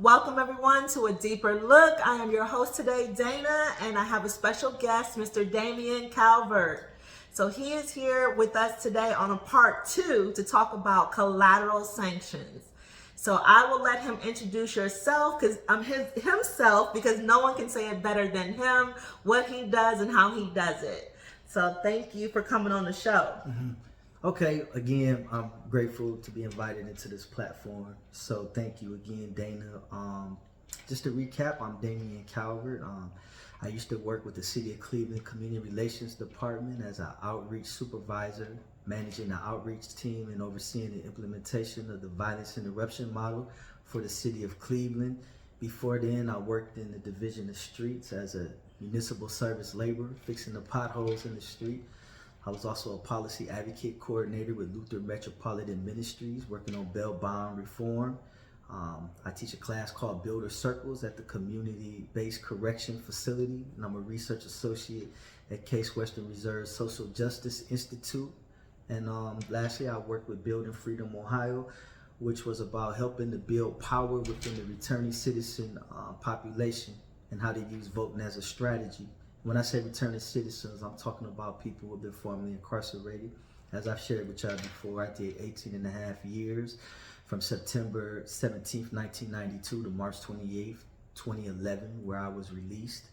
Welcome everyone to A Deeper Look. I am your host today, Dana, and I have a special guest, Mr. Damian Calvert. So he is here with us today on a part 2 to talk about collateral sanctions. So I will let him introduce yourself because himself because no one can say it better than him, what he does and how he does it. So thank you for coming on the show. Okay, again, I'm grateful to be invited into this platform. So thank you again, Dana. Just to recap, I'm Damian Calvert. I used to work with the City of Cleveland Community Relations Department as an outreach supervisor, managing the outreach team and overseeing the implementation of the violence interruption model for the City of Cleveland. Before then, I worked in the Division of Streets as a municipal service laborer, fixing the potholes in the street. I was also a policy advocate coordinator with Luther Metropolitan Ministries, working on bail bond reform. I teach a class called Builder Circles at the Community-Based Correction Facility, and I'm a research associate at Case Western Reserve Social Justice Institute. And lastly, I worked with Building Freedom Ohio, which was about helping to build power within the returning citizen population and how to use voting as a strategy. When I say returning citizens, I'm talking about people who have been formerly incarcerated. As I've shared with y'all before, I did 18 and a half years from September 17th, 1992 to March 28th, 2011, where I was released.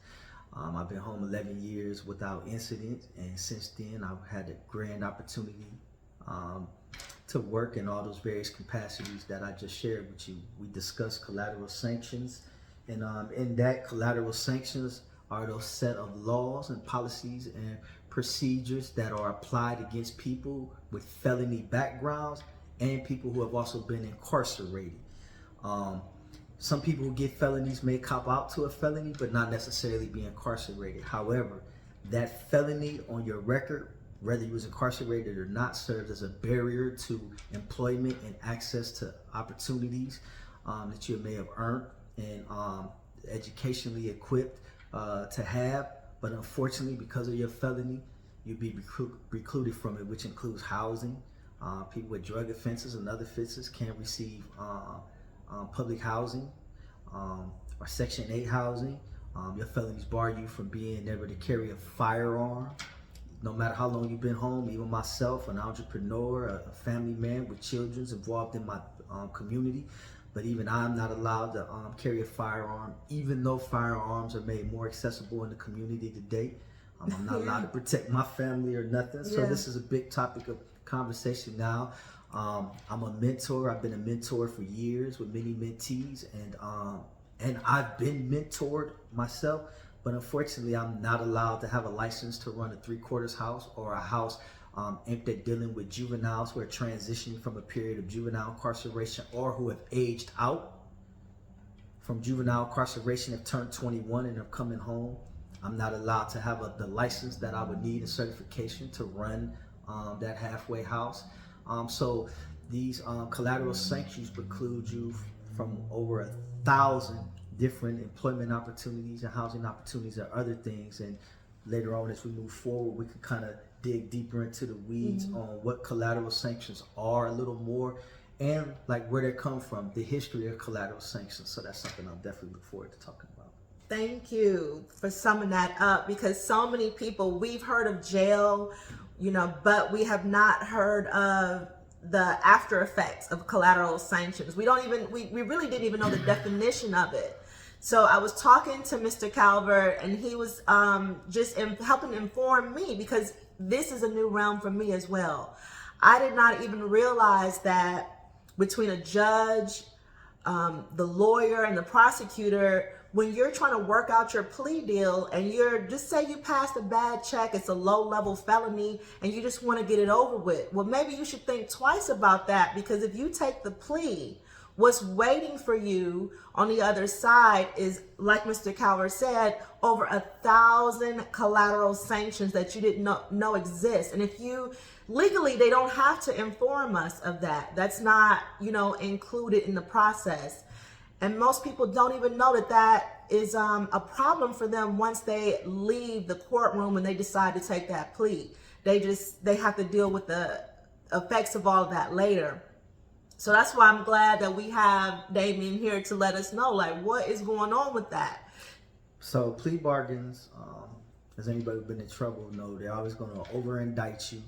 I've been home 11 years without incident, and since then I've had a grand opportunity to work in all those various capacities that I just shared with you. We discussed collateral sanctions, and in that, collateral sanctions are those set of laws and policies and procedures that are applied against people with felony backgrounds and people who have also been incarcerated. Some people who get felonies may cop out to a felony, but not necessarily be incarcerated. However, that felony on your record, whether you was incarcerated or not, serves as a barrier to employment and access to opportunities that you may have earned and educationally equipped to have, but unfortunately, because of your felony, you'll be precluded from it, which includes housing. People with drug offenses and other offenses can't receive public housing or Section 8 housing. Your felonies bar you from being able to carry a firearm. No matter how long you've been home, even myself, an entrepreneur, a family man with children involved in my community, but even I'm not allowed to carry a firearm, even though firearms are made more accessible in the community today. I'm not allowed to protect my family or nothing. So this is a big topic of conversation now. I'm a mentor. I've been a mentor for years with many mentees, and I've been mentored myself. But unfortunately, I'm not allowed to have a license to run a 3/4 house or a house aimed at dealing with juveniles who are transitioning from a period of juvenile incarceration or who have aged out from juvenile incarceration, have turned 21 and are coming home. I'm not allowed to have the license that I would need, a certification to run that halfway house. So these collateral sanctions preclude you from over 1,000 different employment opportunities and housing opportunities and other things. And later on, as we move forward, we can kind of dig deeper into the weeds on what collateral sanctions are a little more, and like where they come from, the history of collateral sanctions. So that's something I'll definitely look forward to talking about. Thank you for summing that up, because so many people, we've heard of jail, but we have not heard of the after effects of collateral sanctions. We really didn't even know the definition of it. So I was talking to Mr. Calvert, and he was just helping inform me, because this is a new realm for me as well. I did not even realize that between a judge, the lawyer, and the prosecutor, when you're trying to work out your plea deal and just say you passed a bad check, it's a low-level felony, and you just want to get it over with. Well, maybe you should think twice about that, because if you take the plea, what's waiting for you on the other side is, like Mr. Calvert said, over 1,000 collateral sanctions that you didn't know exist. And if legally, they don't have to inform us of that. That's not, included in the process. And most people don't even know that is a problem for them once they leave the courtroom and they decide to take that plea. They have to deal with the effects of all of that later. So that's why I'm glad that we have Damien here to let us know, like, what is going on with that. So plea bargains, as anybody who's been in trouble know, they're always going to over indict you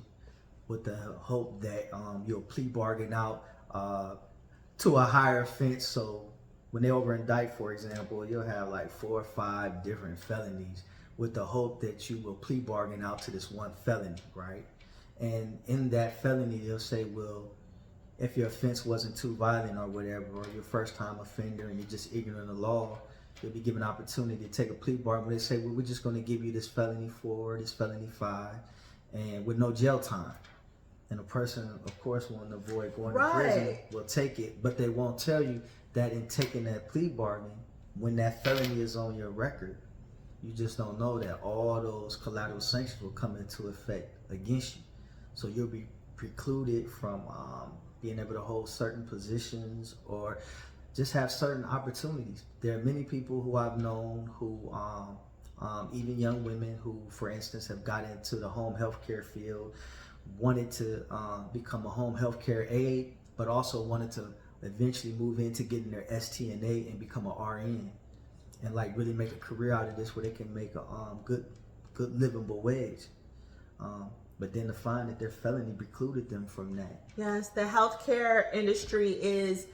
with the hope that you'll plea bargain out to a higher offense. So when they over indict, for example, you'll have like 4 or 5 different felonies with the hope that you will plea bargain out to this one felony, right? And in that felony, they'll say, well, if your offense wasn't too violent or whatever, or you're a first time offender and you're just ignorant of the law, you'll be given an opportunity to take a plea bargain. They say, well, we're just going to give you this felony 4, this felony 5, and with no jail time. And a person, of course, wanting to avoid going to prison will take it, but they won't tell you that in taking that plea bargain, when that felony is on your record, you just don't know that all those collateral sanctions will come into effect against you. So you'll be precluded from being able to hold certain positions or just have certain opportunities. There are many people who I've known who, even young women who, for instance, have got into the home healthcare field, wanted to become a home healthcare aide, but also wanted to eventually move into getting their STNA and become an RN, and like really make a career out of this where they can make a good livable wage. But then to find that their felony precluded them from that. Yes, the healthcare industry is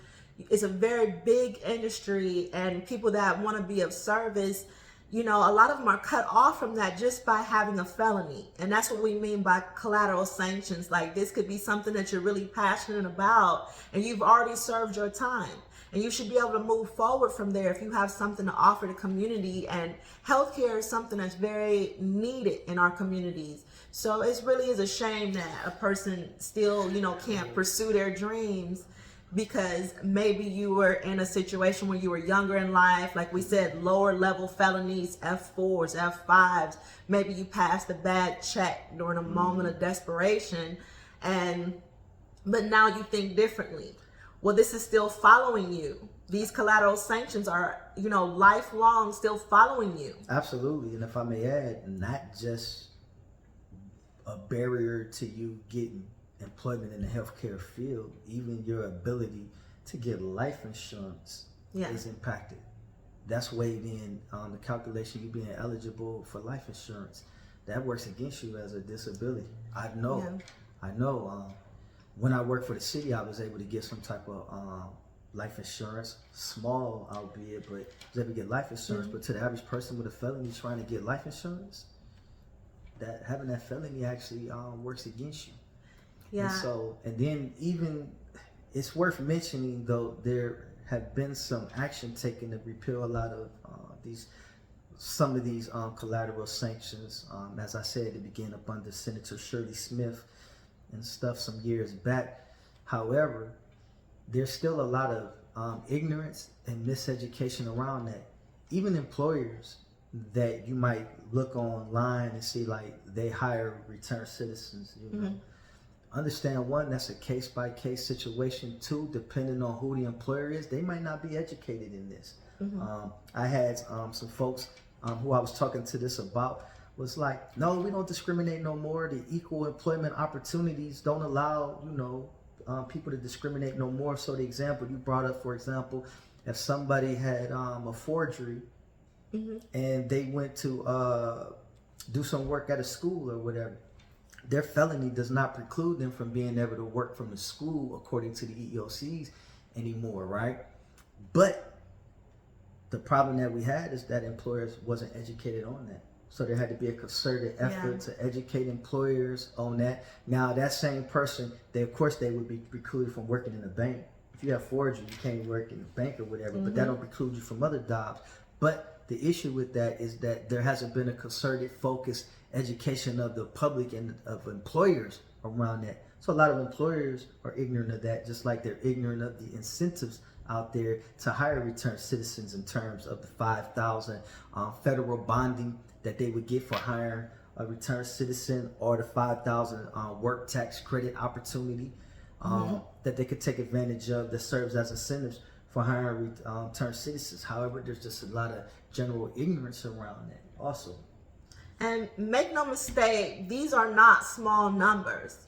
a very big industry, and people that want to be of service, you know, a lot of them are cut off from that just by having a felony. And that's what we mean by collateral sanctions. Like, this could be something that you're really passionate about and you've already served your time. And you should be able to move forward from there if you have something to offer the community. And healthcare is something that's very needed in our communities. So it really is a shame that a person still, you know, can't pursue their dreams because maybe you were in a situation when you were younger in life, like we said, lower level felonies, F4s, F5s. Maybe you passed a bad check during a moment of desperation, but now you think differently. Well, this is still following you. These collateral sanctions are, you know, lifelong, still following you. Absolutely. And if I may add, not just a barrier to you getting employment in the healthcare field, even your ability to get life insurance is impacted. That's weighed in on the calculation you being eligible for life insurance. That works against you as a disability. I know. When I worked for the city, I was able to get some type of life insurance, small albeit, but I was able to get life insurance. But to the average person with a felony trying to get life insurance, that having that felony actually works against you. Yeah. And then even it's worth mentioning, though, there have been some action taken to repeal a lot of some of these collateral sanctions. As I said, it began up under Senator Shirley Smith and stuff some years back. However, there's still a lot of ignorance and miseducation around that. Even employers that you might look online and see like they hire returned citizens, you know. Understand, one, that's a case-by-case situation. 2, depending on who the employer is, they might not be educated in this. I had some folks who I was talking to this about was like, no, we don't discriminate no more. The equal employment opportunities don't allow, you know, people to discriminate no more. So the example you brought up, for example, if somebody had a forgery and they went to do some work at a school or whatever, their felony does not preclude them from being able to work from the school according to the EEOCs anymore, right? But the problem that we had is that employers wasn't educated on that. So there had to be a concerted effort to educate employers on that. Now that same person, of course they would be precluded from working in a bank. If you have forgery, you can't work in a bank or whatever, but that don't preclude you from other jobs. But the issue with that is that there hasn't been a concerted, focused education of the public and of employers around that. So a lot of employers are ignorant of that, just like they're ignorant of the incentives out there to hire returned citizens in terms of the $5,000 federal bonding that they would get for hiring a returned citizen, or the $5,000 work tax credit opportunity that they could take advantage of that serves as incentives for hiring returned citizens. However, there's just a lot of general ignorance around that also. And make no mistake, these are not small numbers.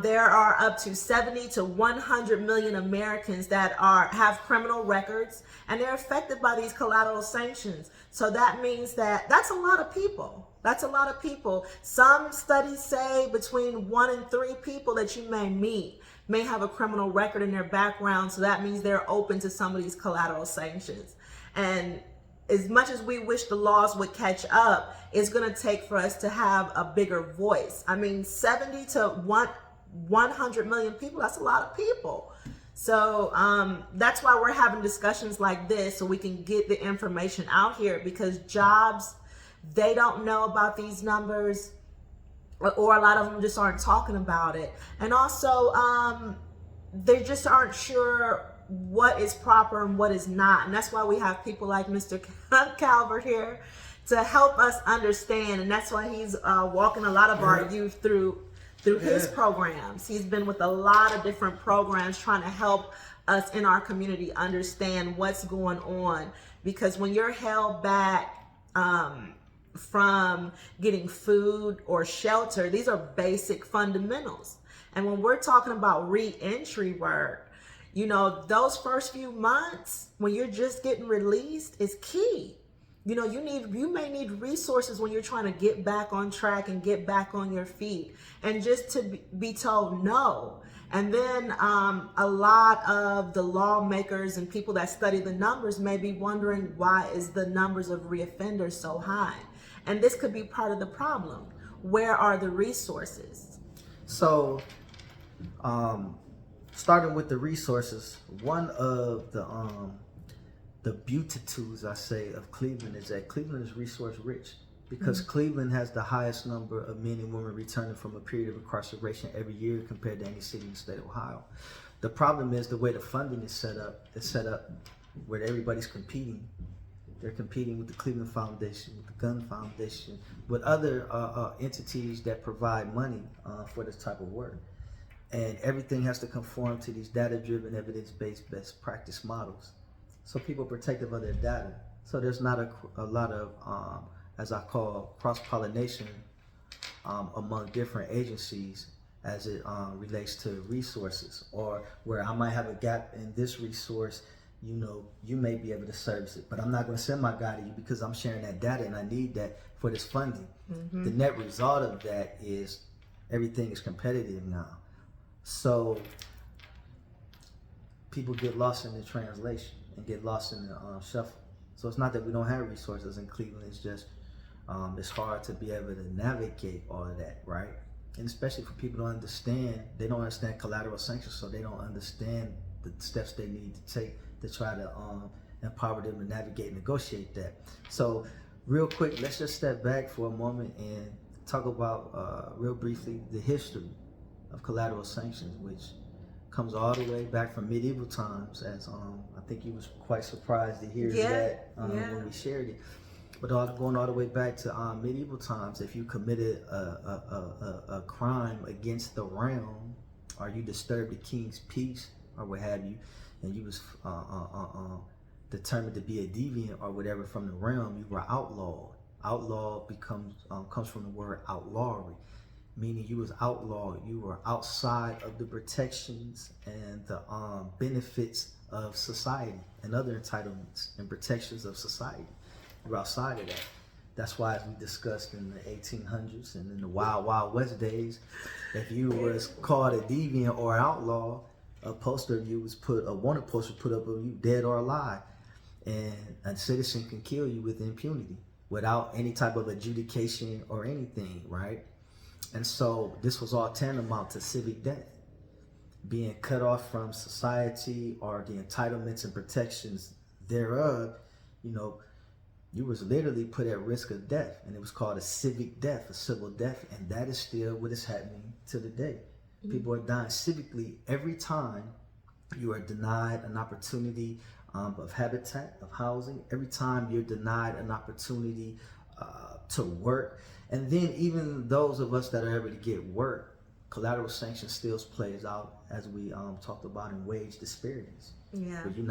There are up to 70 to 100 million Americans that have criminal records, and they're affected by these collateral sanctions. So that means that's a lot of people. That's a lot of people. Some studies say between 1 and 3 people that you may meet may have a criminal record in their background. So that means they're open to some of these collateral sanctions. And as much as we wish the laws would catch up, it's going to take for us to have a bigger voice. I mean, 70 to 100 million people, that's a lot of people. So that's why we're having discussions like this, so we can get the information out here, because jobs, they don't know about these numbers, or a lot of them just aren't talking about it. And also, they just aren't sure what is proper and what is not. And that's why we have people like Mr. Calvert here to help us understand. And that's why he's walking a lot of our youth through his programs. He's been with a lot of different programs trying to help us in our community understand what's going on. Because when you're held back from getting food or shelter, these are basic fundamentals. And when we're talking about re-entry work, you know, those first few months when you're just getting released is key. You know, you may need resources when you're trying to get back on track and get back on your feet, and just to be told no. And then a lot of the lawmakers and people that study the numbers may be wondering, why is the numbers of reoffenders so high? And this could be part of the problem. Where are the resources? So, starting with the resources, one of the beautitudes, I say, of Cleveland is that Cleveland is resource rich, because Cleveland has the highest number of men and women returning from a period of incarceration every year compared to any city in the state of Ohio. The problem is the way the funding is set up. It's set up where everybody's competing. They're competing with the Cleveland Foundation, with the Gun Foundation, with other entities that provide money for this type of work. And everything has to conform to these data-driven, evidence-based best practice models. So people are protective of their data. So there's not a lot of, as I call, cross-pollination among different agencies as it relates to resources, or where I might have a gap in this resource. You know, you may be able to service it, but I'm not going to send my guy to you because I'm sharing that data and I need that for this funding. The net result of that is everything is competitive now. So people get lost in the translation and get lost in the shuffle. So it's not that we don't have resources in Cleveland. It's just it's hard to be able to navigate all of that, right? And especially for people to understand, they don't understand collateral sanctions, so they don't understand the steps they need to take to try to empower them to navigate and negotiate that. So real quick, let's just step back for a moment and talk about real briefly the history of collateral sanctions, which comes all the way back from medieval times, as I think you was quite surprised to hear that when we shared it. But going all the way back to medieval times, if you committed a crime against the realm, or you disturbed the king's peace, or what have you, and you was determined to be a deviant or whatever from the realm, you were outlawed. Outlaw comes from the word outlawry, meaning you was outlawed. You were outside of the protections and the benefits of society and other entitlements and protections of society. You're outside of that. That's why, as we discussed in the 1800s and in the Wild Wild West days, if you was called a deviant or an outlaw, a poster of you was a wanted poster put up of you, dead or alive, and a citizen can kill you with impunity without any type of adjudication or anything, right? And so this was all tantamount to civic death, being cut off from society or the entitlements and protections thereof. You know, you was literally put at risk of death, and it was called a civic death, a civil death, and that is still what is happening to the day. People are dying civically every time you are denied an opportunity of habitat, of housing, every time you're denied an opportunity to work. And then even those of us that are able to get work, collateral sanction still plays out, as we talked about, in wage disparities. Yeah. Where you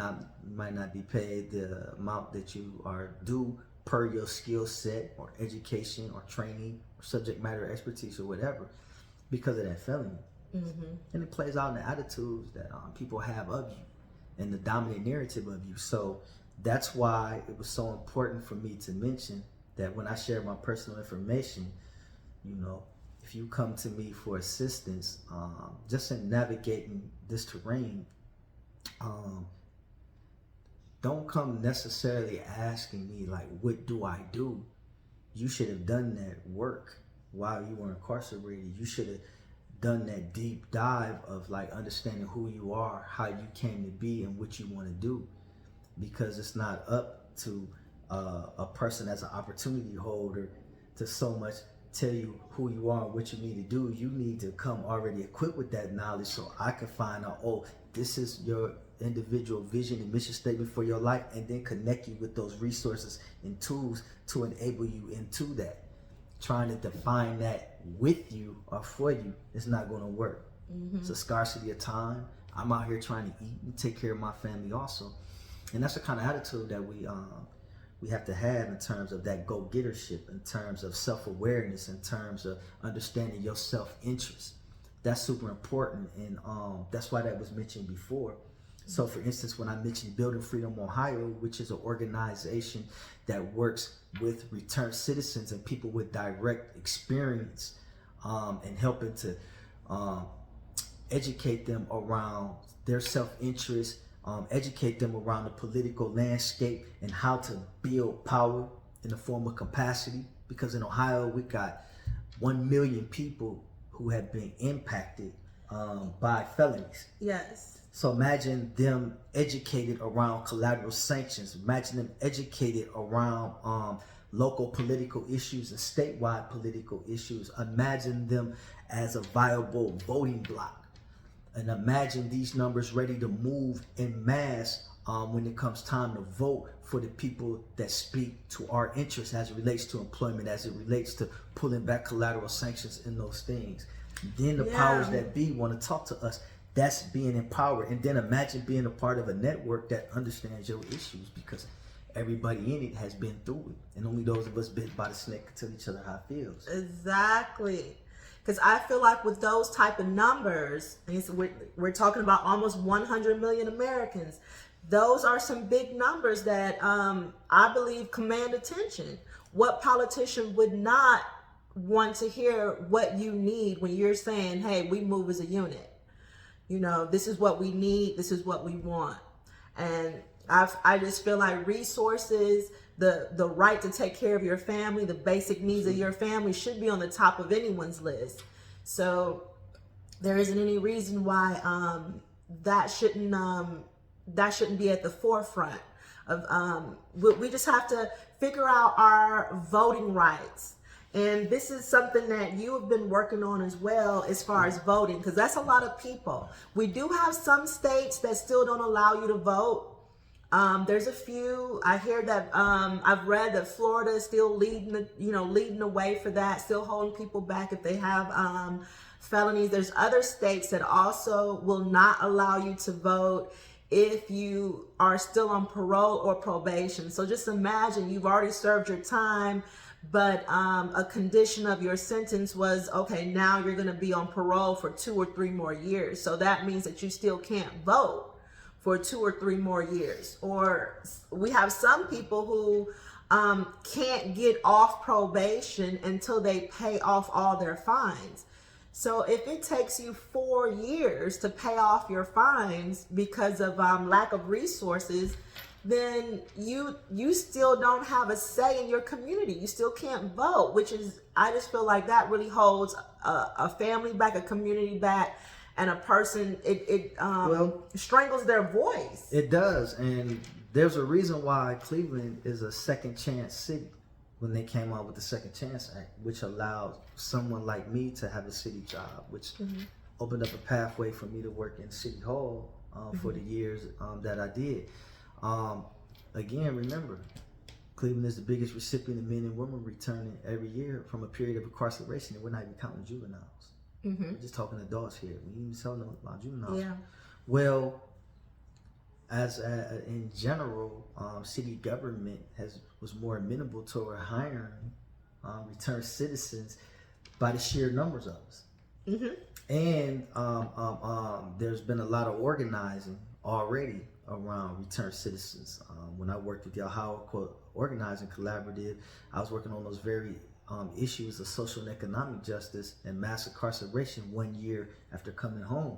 might not be paid the amount that you are due per your skill set or education or training or subject matter expertise or whatever, because of that felony. And it plays out in the attitudes that people have of you and the dominant narrative of you. So that's why it was so important for me to mention that when I share my personal information, you know, if you come to me for assistance, just in navigating this terrain, don't come necessarily asking me like, what do I do? You should have done that work while you were incarcerated. You should have done that deep dive of like understanding who you are, how you came to be, and what you want to do. Because it's not up to a person as an opportunity holder to so much tell you who you are and what you need to do. You need to come already equipped with that knowledge so I can find out, oh, this is your individual vision and mission statement for your life, and then connect you with those resources and tools to enable you into that. Trying to define that with you or for you is not going to work. It's a scarcity of time. I'm out here trying to eat and take care of my family also. And that's the kind of attitude that we have to have in terms of that go-gettership, in terms of self-awareness, in terms of understanding your self-interest. That's super important, and that's why that was mentioned before. So for instance, when I mentioned Building Freedom Ohio, which is an organization that works with returned citizens and people with direct experience, and helping to educate them around their self-interest, educate them around the political landscape and how to build power in the form of capacity. Because in Ohio, we got 1 million people who have been impacted by felonies. Yes. So imagine them educated around collateral sanctions. Imagine them educated around local political issues and statewide political issues. Imagine them as a viable voting bloc. And imagine these numbers ready to move en masse when it comes time to vote for the people that speak to our interests as it relates to employment, as it relates to pulling back collateral sanctions and those things. Then the powers that be want to talk to us. That's being empowered. And then imagine being a part of a network that understands your issues, because everybody in it has been through it. And only those of us bit by the snake can tell each other how it feels. Exactly. Because I feel like with those type of numbers, we're talking about almost 100 million Americans. Those are some big numbers that I believe command attention. What politician would not want to hear what you need when you're saying, hey, we move as a unit? You know, this is what we need. This is what we want. And I just feel like resources, the right to take care of your family, the basic needs of your family should be on the top of anyone's list. So there isn't any reason why that shouldn't be at the forefront of. We just have to figure out our voting rights. And this is something that you have been working on as well, as far as voting, because that's a lot of people. We do have some states that still don't allow you to vote. There's a few. I hear that I've read that Florida is still leading the way for that, still holding people back if they have felonies. There's other states that also will not allow you to vote if you are still on parole or probation. So just imagine you've already served your time, but a condition of your sentence was, okay, now you're going to be on parole for 2 or 3 more years. So that means that you still can't vote for 2 or 3 more years. Or we have some people who can't get off probation until they pay off all their fines. So if it takes you 4 years to pay off your fines because of lack of resources, then you still don't have a say in your community. You still can't vote, which is, I just feel like that really holds a family back, a community back, and a person, it strangles their voice. It does. And there's a reason why Cleveland is a second chance city when they came out with the Second Chance Act, which allowed someone like me to have a city job, which opened up a pathway for me to work in City Hall for the years that I did. Again, remember, Cleveland is the biggest recipient of men and women returning every year from a period of incarceration, and we're not even counting juveniles. We're just talking adults here. We ain't even telling them about juveniles. Yeah. Well, in general, city government was more amenable toward hiring returned citizens by the sheer numbers of us. Mm-hmm. And there's been a lot of organizing already around returned citizens. When I worked with the Ohio Organizing Collaborative, I was working on those very issues of social and economic justice and mass incarceration 1 year after coming home.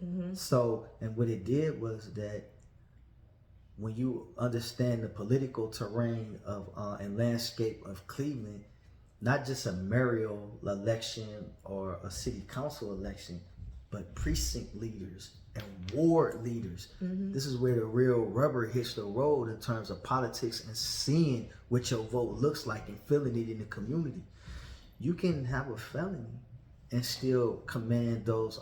Mm-hmm. So, and what it did was that when you understand the political terrain of and landscape of Cleveland, not just a mayoral election or a city council election, but precinct leaders and ward leaders. Mm-hmm. This is where the real rubber hits the road in terms of politics and seeing what your vote looks like and feeling it in the community. You can have a felony and still command those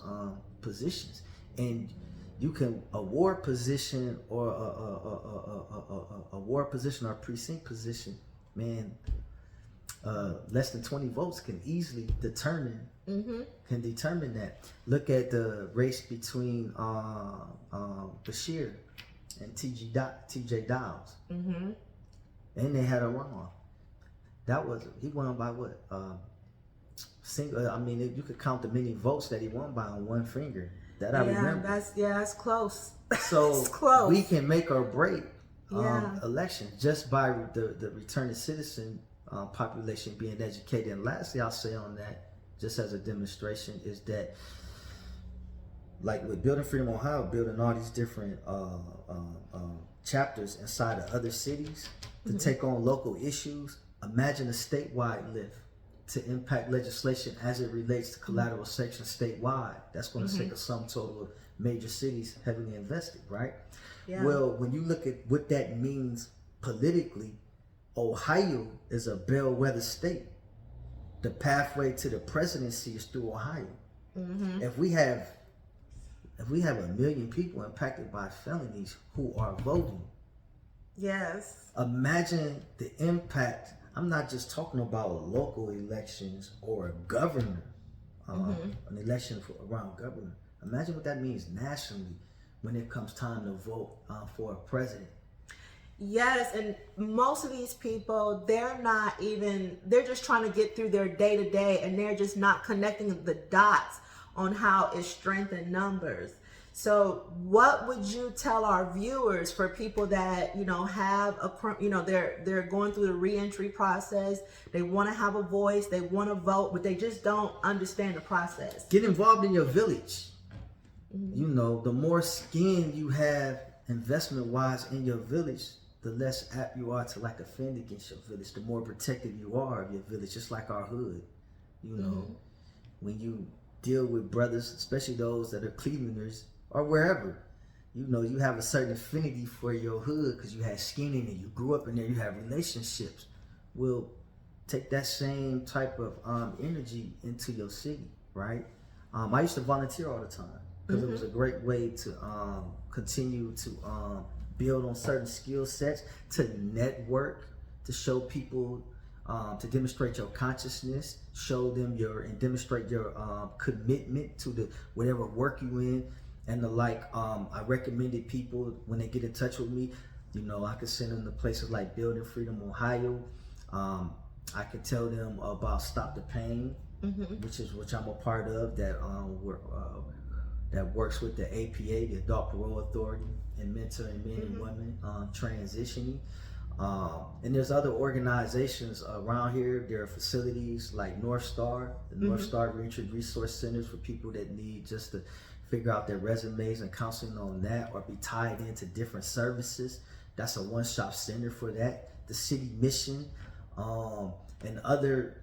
positions, and you can award position or a ward position or precinct position, man. Less than 20 votes can easily determine that. Look at the race between Bashir and TJ Downs, Mm-hmm. and they had a runoff. He won by what? Single. I mean, you could count the many votes that he won by on one finger. That I remember. That's close. So it's close. We can make or break Yeah. elections just by the returning citizen population being educated. And lastly, I'll say on that, just as a demonstration, is that like with Building Freedom Ohio, building all these different chapters inside of other cities to take on local issues. Imagine a statewide lift to impact legislation as it relates to collateral sanctions statewide. That's going to take a sum total of major cities heavily invested, right? Yeah. Well, when you look at what that means politically, Ohio is a bellwether state. The pathway to the presidency is through Ohio. Mm-hmm. If we have 1 million people impacted by felonies who are voting, Yes. imagine the impact. I'm not just talking about local elections or a governor, an election around governor. Imagine what that means nationally when it comes time to vote for a president. Yes, and most of these people, they're just trying to get through their day to day, and they're just not connecting the dots on how it strengthens numbers. So what would you tell our viewers for people that, have they're going through the reentry process, they want to have a voice, they want to vote, but they just don't understand the process? Get involved in your village. The more skin you have investment-wise in your village, the less apt you are to offend against your village, the more protective you are of your village, just like our hood. When you deal with brothers, especially those that are Clevelanders or wherever, you have a certain affinity for your hood because you had skin in it, you grew up in there, you have relationships. Well, take that same type of energy into your city, right? I used to volunteer all the time because it was a great way to continue to build on certain skill sets, to network, to show people, to demonstrate your consciousness, and demonstrate your commitment to the whatever work you in. And I recommended people when they get in touch with me, I could send them to places like Building Freedom Ohio. I could tell them about Stop the Pain, which I'm a part of, that works with the APA, the Adult Parole Authority, and mentoring men and women transitioning. And there's other organizations around here. There are facilities like North Star, the North Star Reentry Resource Centers for people that need just to figure out their resumes and counseling on that, or be tied into different services. That's a one-stop center for that. The City Mission, and other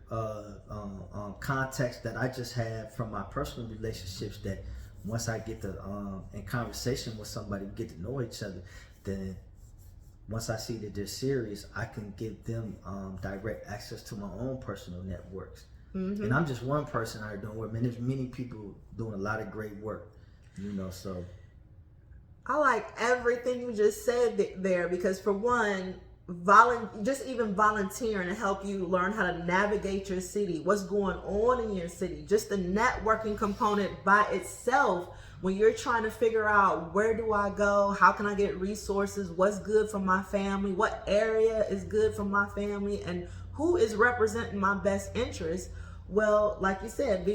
contacts that I just have from my personal relationships, that once I get in conversation with somebody, we get to know each other, then once I see that they're serious, I can give them direct access to my own personal networks. And I'm just one person out here doing work. Man, there's many people doing a lot of great work, so. I like everything you just said there, because for one, just even volunteering to help you learn how to navigate your city, what's going on in your city, just the networking component by itself, when you're trying to figure out where do I go, how can I get resources, what's good for my family, what area is good for my family, and who is representing my best interest, Well, like you said,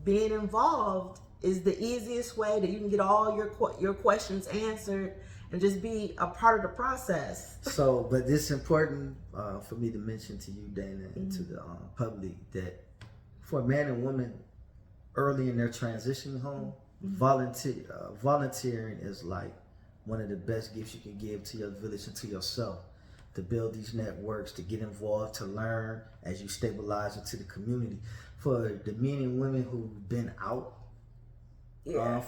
being involved is the easiest way that you can get all your questions answered and just be a part of the process. So, but it's important for me to mention to you, Dana, and to the public that for a man and woman early in their transition home, volunteering is like one of the best gifts you can give to your village and to yourself. To build these networks, to get involved, to learn as you stabilize into the community. For the men and women who've been out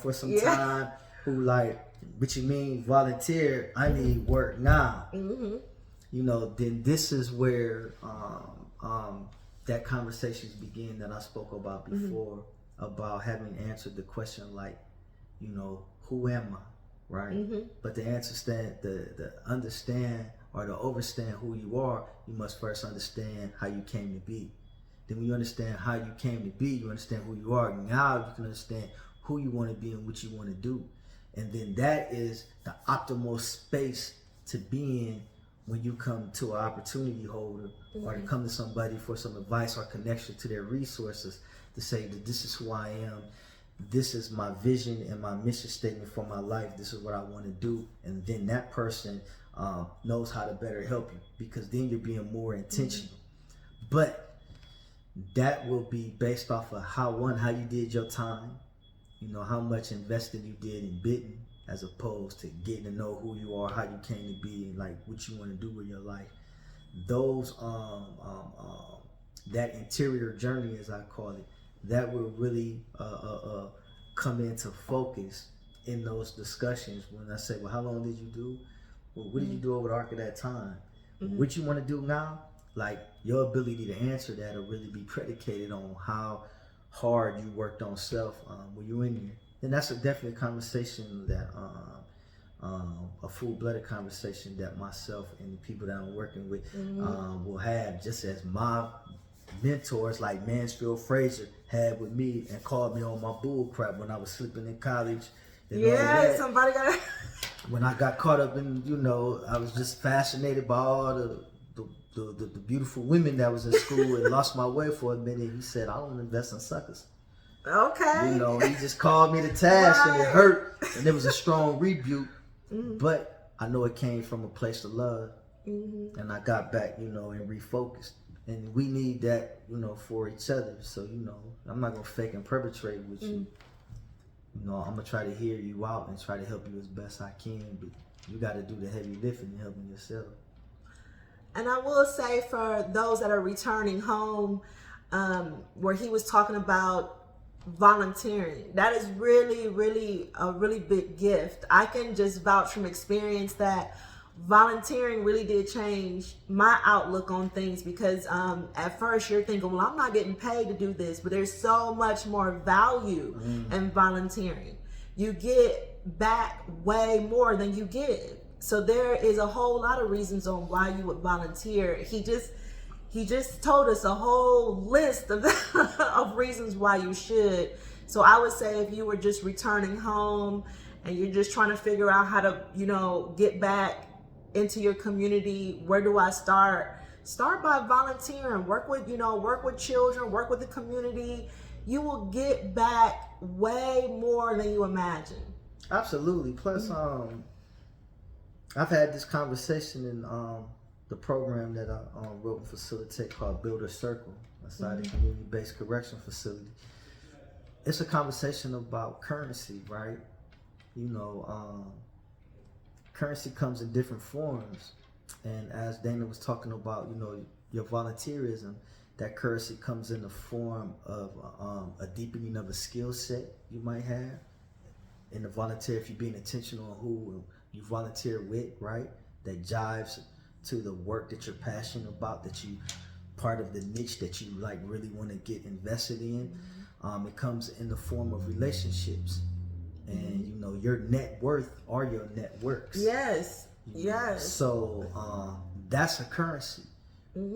for some time, who like, what you mean volunteer? I need work now. You know, then this is where that conversations begin that I spoke about before, about having answered the question like, you know, who am I, right? But to the understand or to understand who you are, you must first understand how you came to be. Then when you understand how you came to be, you understand who you are. Now you can understand who you want to be and what you want to do. And then that is the optimal space to be in when you come to an opportunity holder or to come to somebody for some advice or connection to their resources to say that this is who I am. This is my vision and my mission statement for my life. This is what I want to do. And then that person knows how to better help you, because then you're being more intentional. But that will be based off of how you did your time, you know, how much investing you did in bidding, as opposed to getting to know who you are, how you came to be, and like what you want to do with your life. Those that interior journey, as I call it, that will really come into focus in those discussions when I say, well, how long did you do? Well, what did you do over the arc of that time? What you want to do now? Like, your ability to answer that will really be predicated on how hard you worked on self when you were in there. And that's definitely a conversation that, a full-blooded conversation that myself and the people that I'm working with will have, just as my mentors like Mansfield Fraser had with me and called me on my bull crap when I was sleeping in college. Somebody got when I got caught up in, you know, I was just fascinated by all the beautiful women that was in school and lost my way for a minute. He said, I don't invest in suckers. Okay. You know, he just called me to task and it hurt. And it was a strong rebuke. But I know it came from a place of love. And I got back, you know, and refocused. And we need that, you know, for each other. So, you know, I'm not going to fake and perpetrate with you. You know, I'm going to try to hear you out and try to help you as best I can. But you got to do the heavy lifting and helping yourself. And I will say, for those that are returning home, where he was talking about volunteering, that is really, really a really big gift. I can just vouch from experience that volunteering really did change my outlook on things, because at first you're thinking, well, I'm not getting paid to do this, but there's so much more value in volunteering. You get back way more than you give. So there is a whole lot of reasons on why you would volunteer. He just told us a whole list of of reasons why you should. So I would say, if you were just returning home and you're just trying to figure out how to, you know, get back into your community, where do I start? Start by volunteering. Work with children, work with the community. You will get back way more than you imagine. Absolutely. Plus, I've had this conversation in the program that I wrote and facilitate called Build a Circle, aside the community-based correction facility. It's a conversation about currency, right? You know, currency comes in different forms. And as Dana was talking about, you know, your volunteerism, that currency comes in the form of a deepening of a skill set you might have. In the volunteer, if you're being intentional on who you volunteer with, right? That jives to the work that you're passionate about, that you part of the niche that you like really want to get invested in. It comes in the form of relationships, and you know, your net worth are your networks. Yes. So that's a currency.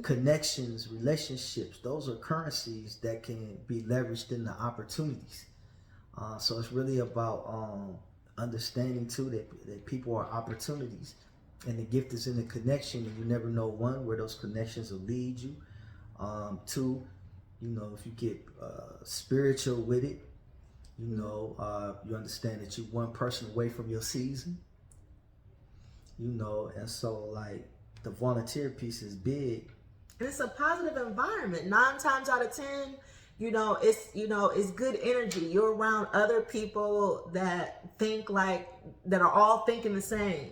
Connections, relationships, those are currencies that can be leveraged into opportunities. So it's really about understanding too that people are opportunities, and the gift is in the connection, and you never know, one, where those connections will lead you, two, You know, if you get spiritual with it, you know, you understand that you're one person away from your season. You know, and so like the volunteer piece is big. And it's a positive environment. 9 times out of 10, it's good energy. You're around other people that that are all thinking the same.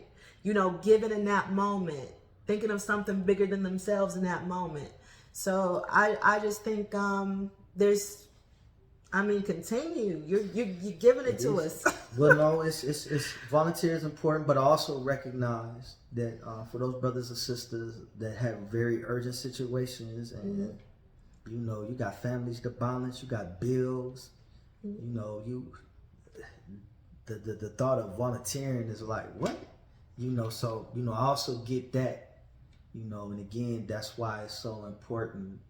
Giving in that moment, thinking of something bigger than themselves in that moment. So I just think continue. You're giving it to us. Well, no, it's volunteer is important, but also recognize that for those brothers and sisters that have very urgent situations, and you got families to balance, you got bills, the thought of volunteering is like what, so I also get that, and again that's why it's so important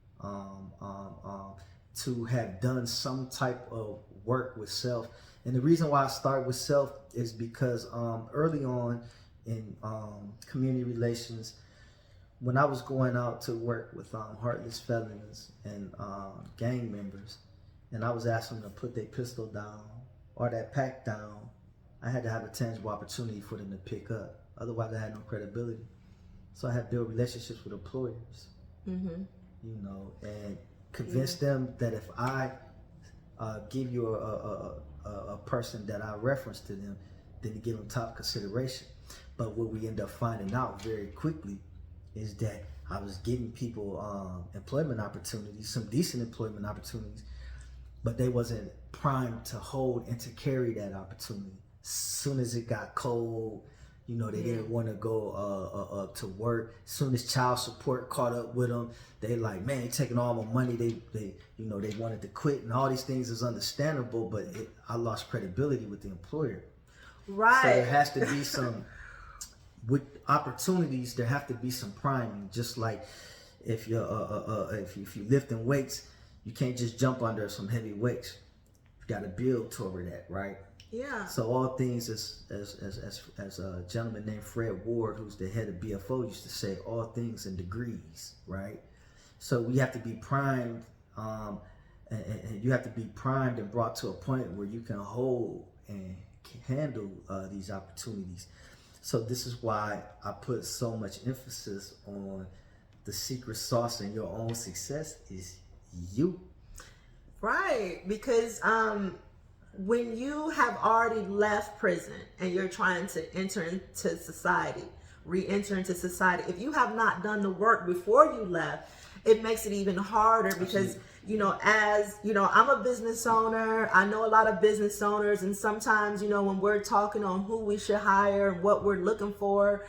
to have done some type of work with self. And the reason why I start with self is because early on in community relations, when I was going out to work with heartless felons and gang members, and I was asking them to put their pistol down or that pack down, I had to have a tangible opportunity for them to pick up. Otherwise, I had no credibility. So I had built relationships with employers, and convince them that if I give you a person that I reference to them, then to give them top consideration. But what we end up finding out very quickly is that I was getting people employment opportunities, some decent employment opportunities, but they wasn't primed to hold and to carry that opportunity. As soon as it got cold, they didn't want to go to work. As soon as child support caught up with them, they like, man, they taking all my money. They wanted to quit, and all these things is understandable. But I lost credibility with the employer. Right. So there has to be some with opportunities. There have to be some priming. Just like if you're if you lifting weights, you can't just jump under some heavy weights. You got to build toward that, right? Yeah. So all things, as a gentleman named Fred Ward, who's the head of BFO, used to say, all things in degrees, right? So we have to be primed, and you have to be primed and brought to a point where you can hold and handle these opportunities. So this is why I put so much emphasis on the secret sauce in your own success is you. Right, because when you have already left prison and you're trying to enter into society, re-enter into society, if you have not done the work before you left, it makes it even harder because, I'm a business owner. I know a lot of business owners, and sometimes, when we're talking on who we should hire and what we're looking for,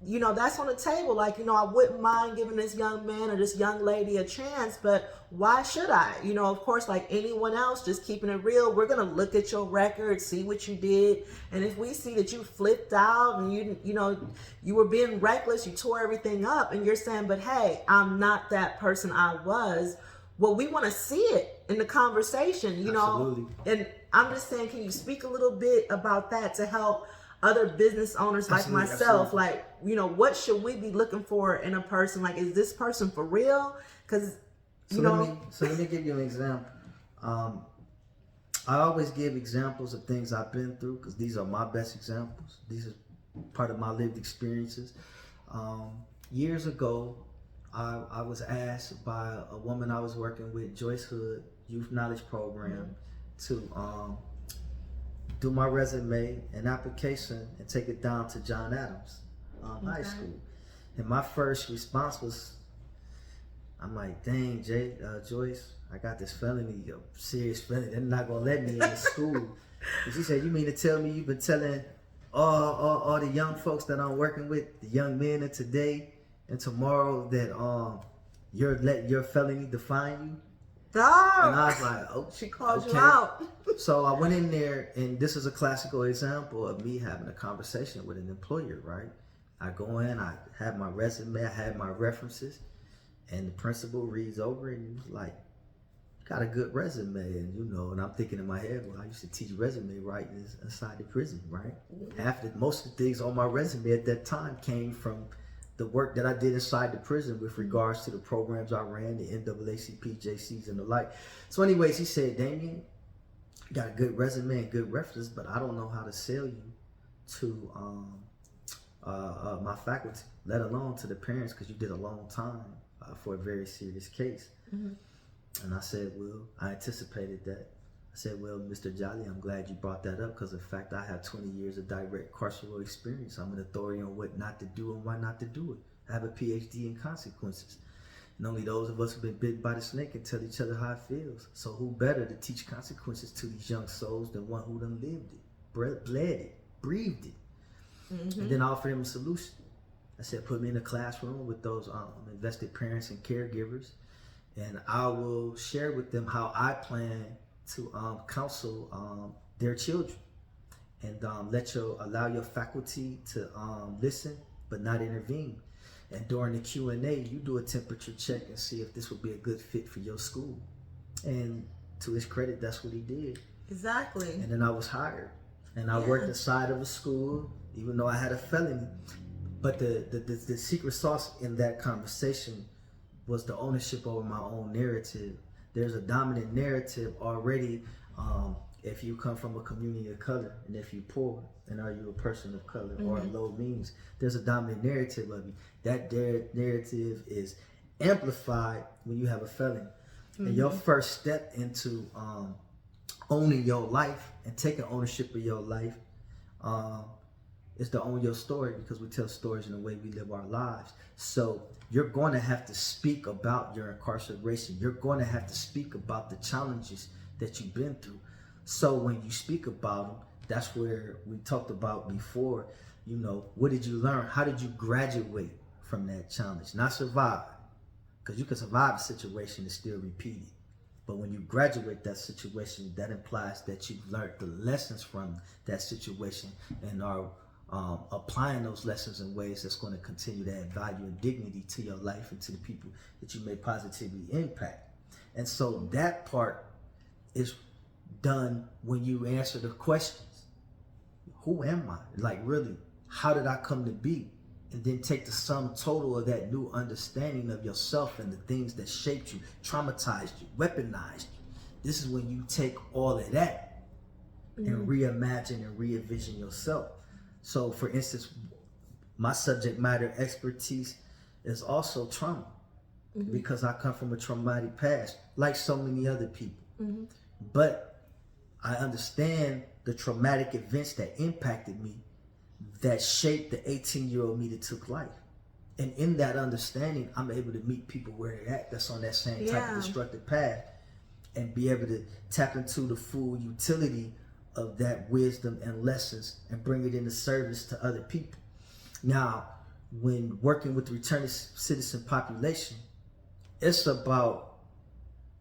that's on the table. Like, I wouldn't mind giving this young man or this young lady a chance, but why should I? Of course, like anyone else, just keeping it real, we're going to look at your record, see what you did. And if we see that you flipped out and you were being reckless, you tore everything up, and you're saying, but hey, I'm not that person I was. Well, we want to see it in the conversation, Absolutely. And I'm just saying, can you speak a little bit about that to help other business owners like myself? Like, what should we be looking for in a person? Like, is this person for real? Because let me give you an example. I always give examples of things I've been through because these are my best examples. These are part of my lived experiences. Years ago, I was asked by a woman I was working with, Joyce Hood, Youth Knowledge Program, to do my resume and application and take it down to John Adams High School. And my first response was, I'm like, dang, Joyce, I got this felony, a serious felony. They're not gonna let me in the school. And she said, you mean to tell me you've been telling all the young folks that I'm working with, the young men of today and tomorrow, that let your felony define you? Dog. And I was like, oh, she called you out. So I went in there, and this is a classical example of me having a conversation with an employer, right? I go in, I have my resume, I have my references, and the principal reads over it and he's like, got a good resume. And and I'm thinking in my head, well, I used to teach resume writing inside the prison, right? Most of the things on my resume at that time came from the work that I did inside the prison with regards to the programs I ran, the NAACP, JCs, and the like. So anyways, he said, Damien, you got a good resume and good reference, but I don't know how to sell you to my faculty, let alone to the parents, because you did a long time for a very serious case. Mm-hmm. And I said, well, I anticipated that. I said, well, Mr. Jolly, I'm glad you brought that up, because in fact, I have 20 years of direct carceral experience. I'm an authority on what not to do and why not to do it. I have a PhD in consequences. And only those of us who've been bitten by the snake can tell each other how it feels. So who better to teach consequences to these young souls than one who done lived it, bled it, breathed it. Mm-hmm. And then I offered him a solution. I said, put me in a classroom with those invested parents and caregivers, and I will share with them how I plan to counsel their children, and allow your faculty to listen but not intervene. And during the Q&A, you do a temperature check and see if this would be a good fit for your school. And to his credit, that's what he did. Exactly. And then I was hired, and I worked inside of a school, even though I had a felony. But the secret sauce in that conversation was the ownership over my own narrative. There's a dominant narrative already. If you come from a community of color, and if you're poor, and are you a person of color or low means, there's a dominant narrative of you. That narrative is amplified when you have a felony. And your first step into owning your life and taking ownership of your life is to own your story, because we tell stories in the way we live our lives. So you're going to have to speak about your incarceration. You're going to have to speak about the challenges that you've been through. So when you speak about them, that's where we talked about before, what did you learn? How did you graduate from that challenge? Not survive, because you can survive a situation and still repeat it. But when you graduate that situation, that implies that you've learned the lessons from that situation and are applying those lessons in ways that's going to continue to add value and dignity to your life and to the people that you may positively impact. And so that part is done when you answer the questions. Who am I? Like, really, how did I come to be? And then take the sum total of that new understanding of yourself and the things that shaped you, traumatized you, weaponized you. This is when you take all of that and reimagine and re-envision yourself. So, for instance, my subject matter expertise is also trauma, because I come from a traumatic past, like so many other people. But I understand the traumatic events that impacted me, that shaped the 18-year-old me that took life. And in that understanding, I'm able to meet people where they're at, that's on that same type of destructive path, and be able to tap into the full utility of that wisdom and lessons and bring it into service to other people. Now, when working with the returning citizen population, it's about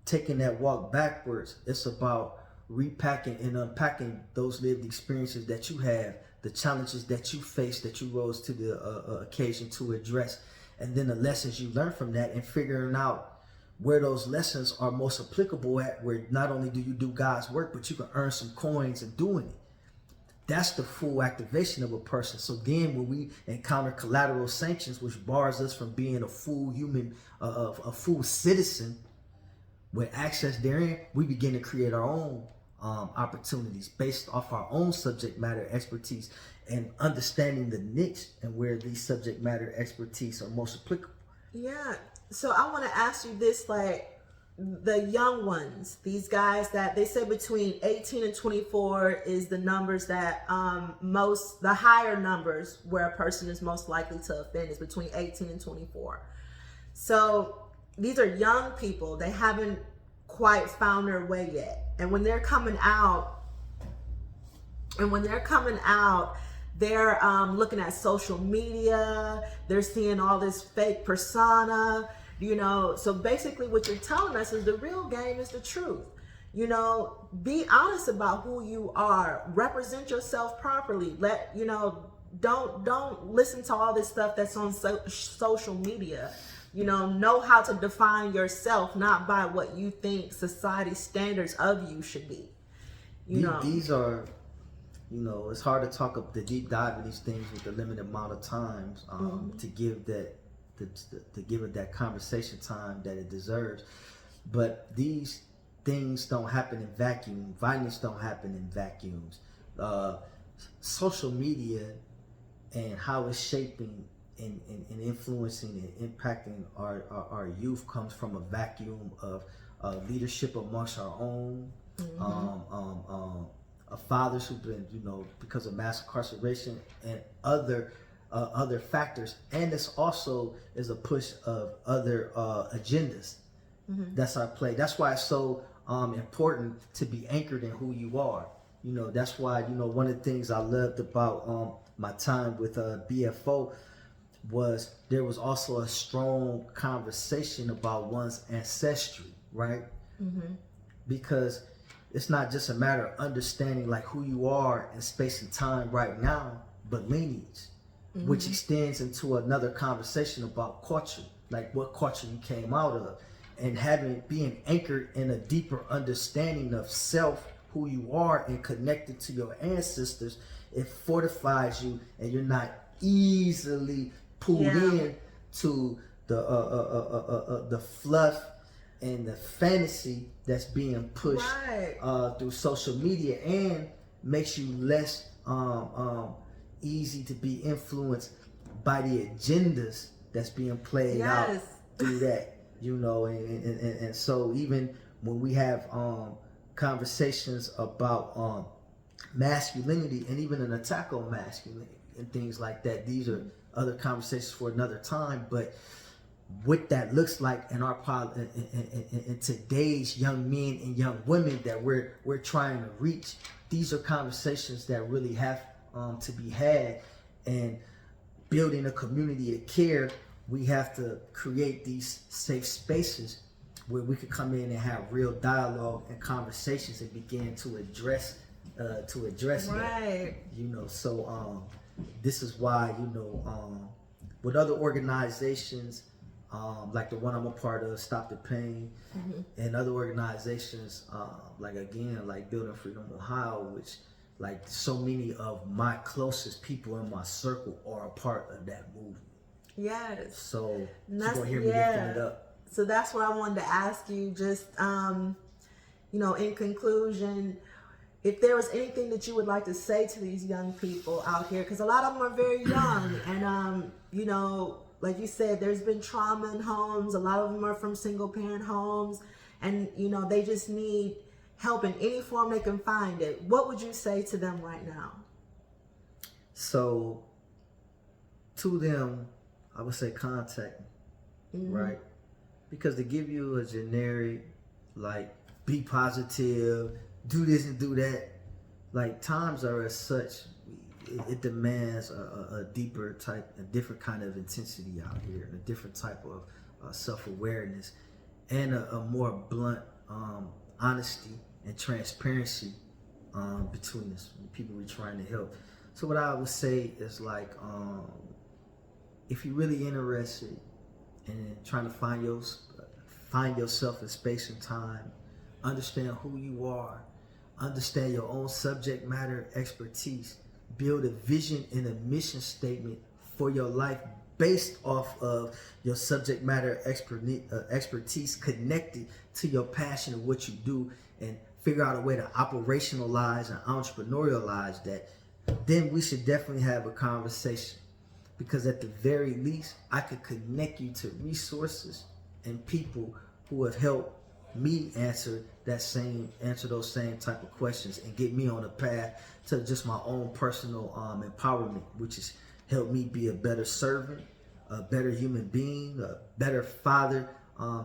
taking that walk backwards. It's about repacking and unpacking those lived experiences that you have, the challenges that you face, that you rose to the occasion to address, and then the lessons you learn from that, and figuring out where those lessons are most applicable at, where not only do you do God's work, but you can earn some coins in doing it. That's the full activation of a person. So then when we encounter collateral sanctions, which bars us from being a full human, a full citizen, with access therein, we begin to create our own opportunities based off our own subject matter expertise and understanding the niche and where these subject matter expertise are most applicable. Yeah. So I want to ask you this, like the young ones, these guys that they say between 18 and 24 is the numbers that the higher numbers where a person is most likely to offend is between 18 and 24. So these are young people. They haven't quite found their way yet. And when they're coming out, they're looking at social media. They're seeing all this fake persona, So basically what you're telling us is the real game is the truth. Be honest about who you are. Represent yourself properly. Don't listen to all this stuff that's on social media. Know how to define yourself, not by what you think society's standards of you should be. These are You know, it's hard to talk up the deep dive in these things with the limited amount of times to give that to give it that conversation time that it deserves. But these things don't happen in vacuum. Violence don't happen in vacuums. Social media and how it's shaping and influencing and impacting our youth comes from a vacuum of leadership amongst our own, fathers who've been, you know, because of mass incarceration and other factors, and this also is a push of other agendas. That's our play. That's why it's so important to be anchored in who you are. You know, that's why, you know, one of the things I loved about my time with BFO was there was also a strong conversation about one's ancestry, right? Because it's not just a matter of understanding like who you are in space and time right now, but lineage, which extends into another conversation about culture, like what culture you came out of, and being anchored in a deeper understanding of self, who you are, and connected to your ancestors. It fortifies you, and you're not easily pulled in to the fluff and the fantasy that's being pushed through social media, and makes you less easy to be influenced by the agendas that's being played out through that, you know. And so even when we have conversations about masculinity and even an attack on masculinity and things like that, these are other conversations for another time. But what that looks like in our in today's young men and young women that we're trying to reach, these are conversations that really have to be had. And building a community of care, we have to create these safe spaces where we could come in and have real dialogue and conversations and begin to address that. You know, so this is why, you know, with other organizations like the one I'm a part of, Stop the Pain, and other organizations like Building Freedom Ohio, which like so many of my closest people in my circle are a part of that movement. Yes. So you're gonna hear me lifting it up. So that's what I wanted to ask you, just you know, in conclusion, if there was anything that you would like to say to these young people out here, because a lot of them are very young, and you know, like you said, there's been trauma in homes. A lot of them are from single parent homes, and you know, they just need help in any form they can find it. What would you say to them right now? So to them, I would say contact me, right? Because to give you a generic, like, be positive, do this and do that, like, times are as such, it demands a deeper type, a different kind of intensity out here, and a different type of self-awareness, and a more blunt honesty and transparency between us, the people we're trying to help. So what I would say is, like, if you're really interested in trying to find yourself in space and time, understand who you are, understand your own subject matter expertise, build a vision and a mission statement for your life based off of your subject matter expertise connected to your passion of what you do, and figure out a way to operationalize and entrepreneurialize that, then we should definitely have a conversation. Because at the very least, I could connect you to resources and people who have helped me answer those same type of questions, and get me on a path to just my own personal empowerment, which has helped me be a better servant, a better human being, a better father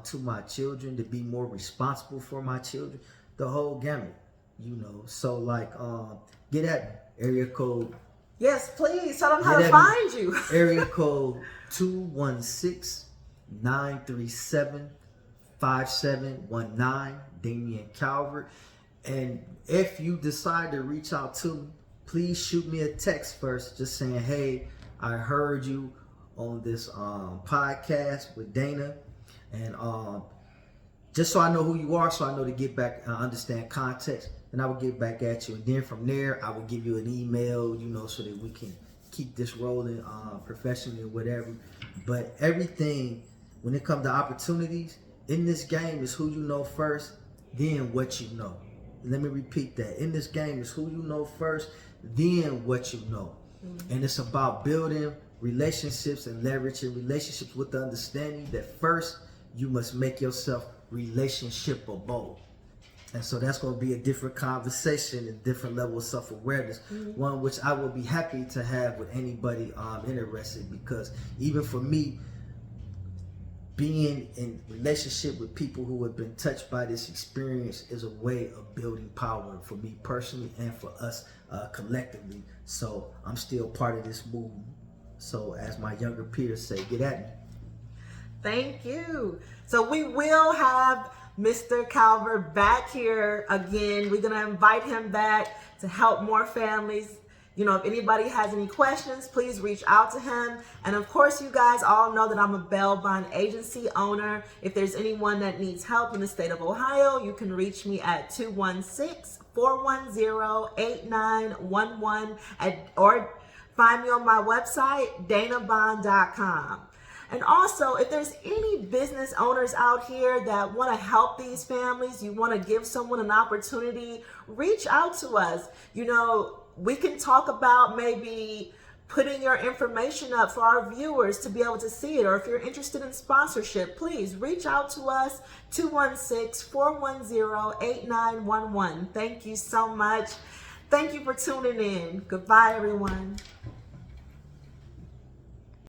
to my children, to be more responsible for my children, the whole gamut, you know. So, like, get at area code. Yes, please tell them how to find you. Area code 216-937-5719, Damian Calvert. And if you decide to reach out to me, please shoot me a text first, just saying, hey, I heard you on this podcast with Dana, and just so I know who you are, so I know to get back and understand context. and I will get back at you. And then from there, I will give you an email, so that we can keep this rolling professionally or whatever. But everything, when it comes to opportunities, in this game is who you know first, then what you know. Let me repeat that. In this game is who you know first, then what you know. And it's about building relationships and leveraging relationships with the understanding that first you must make yourself relationshipable. And so that's going to be a different conversation and different level of self-awareness, one which I will be happy to have with anybody interested, because even for me, being in relationship with people who have been touched by this experience is a way of building power for me personally and for us collectively. So I'm still part of this movement. So as my younger peers say, get at me. Thank you. So we will have Mr. Calvert back here again. We're going to invite him back to help more families. If anybody has any questions, please reach out to him. And of course, you guys all know that I'm a bail bond agency owner. If there's anyone that needs help in the state of Ohio, you can reach me at 216-410-8911 or find me on my website, danabond.com. And also, if there's any business owners out here that want to help these families, you want to give someone an opportunity, reach out to us. We can talk about maybe putting your information up for our viewers to be able to see it. Or if you're interested in sponsorship, please reach out to us, 216-410-8911. Thank you so much. Thank you for tuning in. Goodbye, everyone.